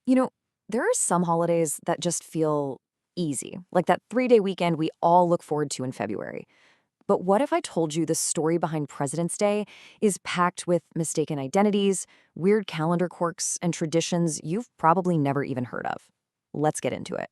You know, there are some holidays that just feel easy, like that 3-day weekend we all look forward to in February. But what if I told you the story behind President's Day is packed with mistaken identities, weird calendar quirks, and traditions you've probably never even heard of? Let's get into it.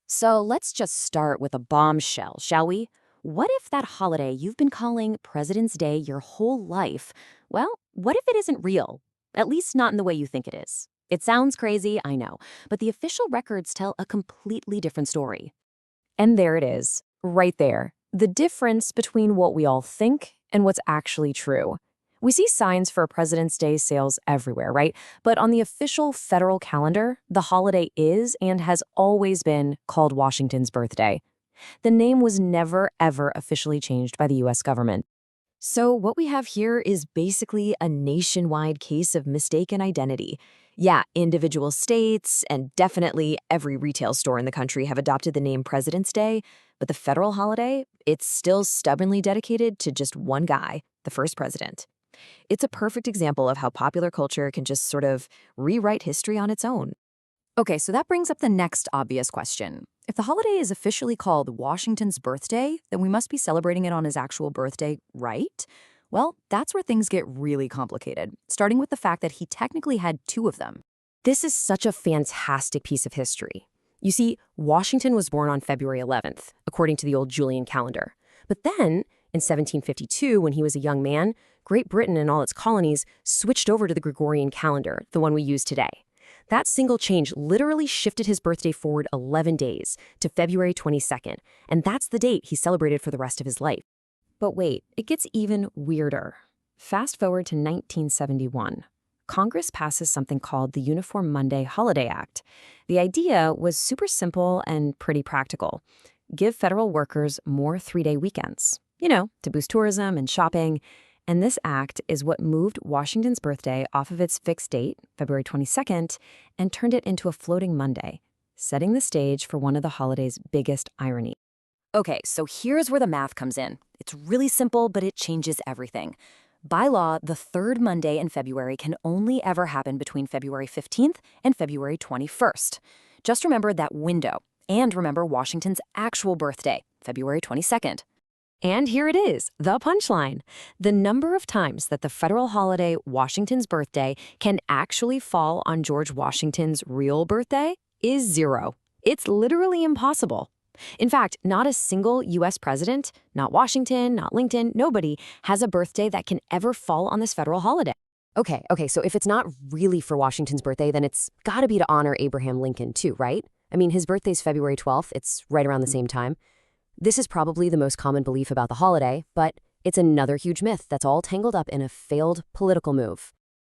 So let's just start with a bombshell, shall we? What if that holiday you've been calling President's Day your whole life, well, what if it isn't real? At least not in the way you think it is. It sounds crazy, I know, but the official records tell a completely different story. And there it is, right there. The difference between what we all think and what's actually true. We see signs for President's Day sales everywhere, right? But on the official federal calendar, the holiday is and has always been called Washington's birthday. The name was never, ever officially changed by the US government. So, what we have here is basically a nationwide case of mistaken identity. Yeah, individual states and definitely every retail store in the country have adopted the name President's Day, but the federal holiday, it's still stubbornly dedicated to just one guy, the first president. It's a perfect example of how popular culture can just sort of rewrite history on its own. Okay, so that brings up the next obvious question. If the holiday is officially called Washington's birthday, then we must be celebrating it on his actual birthday, right? Well, that's where things get really complicated, starting with the fact that he technically had two of them. This is such a fantastic piece of history. You see, Washington was born on February 11th, according to the old Julian calendar. But then, in 1752, when he was a young man, Great Britain and all its colonies switched over to the Gregorian calendar, the one we use today. That single change literally shifted his birthday forward 11 days to February 22nd, and that's the date he celebrated for the rest of his life. But wait, it gets even weirder. Fast forward to 1971. Congress passes something called the Uniform Monday Holiday Act. The idea was super simple and pretty practical. Give federal workers more 3-day weekends, to boost tourism and shopping. And this act is what moved Washington's birthday off of its fixed date, February 22nd, and turned it into a floating Monday, setting the stage for one of the holiday's biggest ironies. Okay, so here's where the math comes in. It's really simple, but it changes everything. By law, the third Monday in February can only ever happen between February 15th and February 21st. Just remember that window, and remember Washington's actual birthday, February 22nd. And here it is, the punchline. The number of times that the federal holiday Washington's birthday can actually fall on George Washington's real birthday is 0. It's literally impossible. In fact, not a single U.S. president, not Washington, not Lincoln, nobody has a birthday that can ever fall on this federal holiday. Okay, so if it's not really for Washington's birthday, then it's gotta be to honor Abraham Lincoln too, right? I mean, his birthday's February 12th, it's right around the same time. This is probably the most common belief about the holiday, but it's another huge myth that's all tangled up in a failed political move.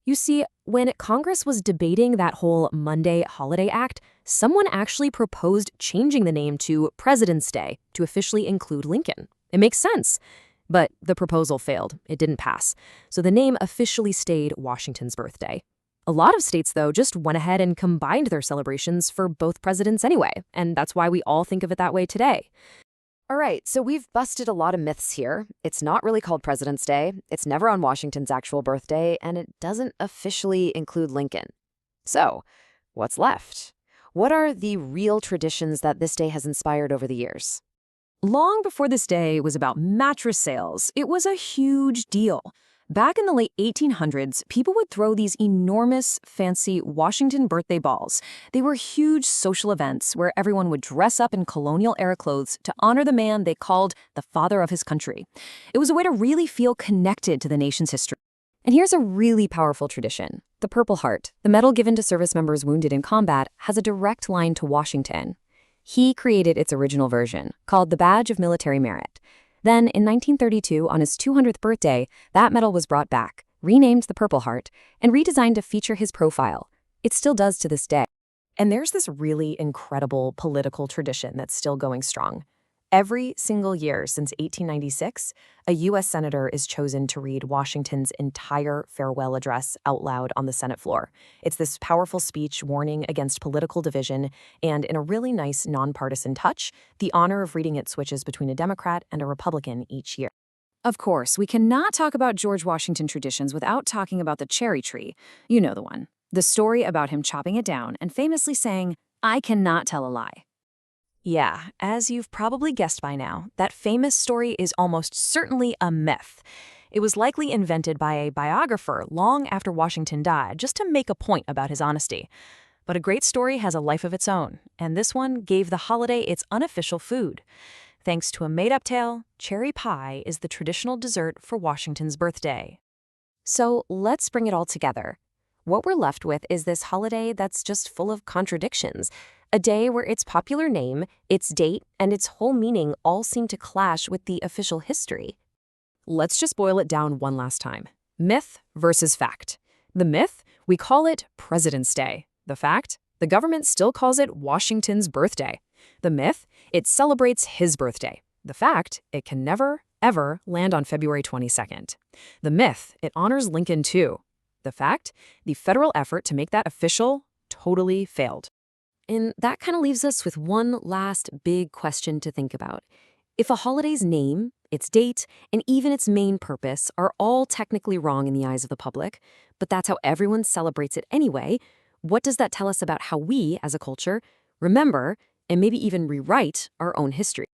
You see, when Congress was debating that whole Monday Holiday Act, someone actually proposed changing the name to President's Day to officially include Lincoln. It makes sense. But the proposal failed. It didn't pass. So the name officially stayed Washington's birthday. A lot of states, though, just went ahead and combined their celebrations for both presidents anyway, and that's why we all think of it that way today. All right, so we've busted a lot of myths here. It's not really called President's Day, it's never on Washington's actual birthday, and it doesn't officially include Lincoln. So, what's left? What are the real traditions that this day has inspired over the years? Long before this day was about mattress sales, it was a huge deal. Back in the late 1800s, people would throw these enormous, fancy Washington birthday balls. They were huge social events where everyone would dress up in colonial-era clothes to honor the man they called the father of his country. It was a way to really feel connected to the nation's history. And here's a really powerful tradition. The Purple Heart, the medal given to service members wounded in combat, has a direct line to Washington. He created its original version, called the Badge of Military Merit. Then, in 1932, on his 200th birthday, that medal was brought back, renamed the Purple Heart, and redesigned to feature his profile. It still does to this day. And there's this really incredible political tradition that's still going strong. Every single year since 1896, a U.S. senator is chosen to read Washington's entire farewell address out loud on the Senate floor. It's this powerful speech warning against political division, and in a really nice nonpartisan touch, the honor of reading it switches between a Democrat and a Republican each year. Of course, we cannot talk about George Washington traditions without talking about the cherry tree. You know the one. The story about him chopping it down and famously saying, "I cannot tell a lie." Yeah, as you've probably guessed by now, that famous story is almost certainly a myth. It was likely invented by a biographer long after Washington died, just to make a point about his honesty. But a great story has a life of its own, and this one gave the holiday its unofficial food. Thanks to a made-up tale, cherry pie is the traditional dessert for Washington's birthday. So let's bring it all together. What we're left with is this holiday that's just full of contradictions. A day where its popular name, its date, and its whole meaning all seem to clash with the official history. Let's just boil it down one last time. Myth versus fact. The myth, we call it President's Day. The fact, the government still calls it Washington's birthday. The myth, it celebrates his birthday. The fact, it can never, ever land on February 22nd. The myth, it honors Lincoln too. The fact, the federal effort to make that official totally failed. And that kind of leaves us with one last big question to think about. If a holiday's name, its date, and even its main purpose are all technically wrong in the eyes of the public, but that's how everyone celebrates it anyway, what does that tell us about how we, as a culture, remember and maybe even rewrite our own history?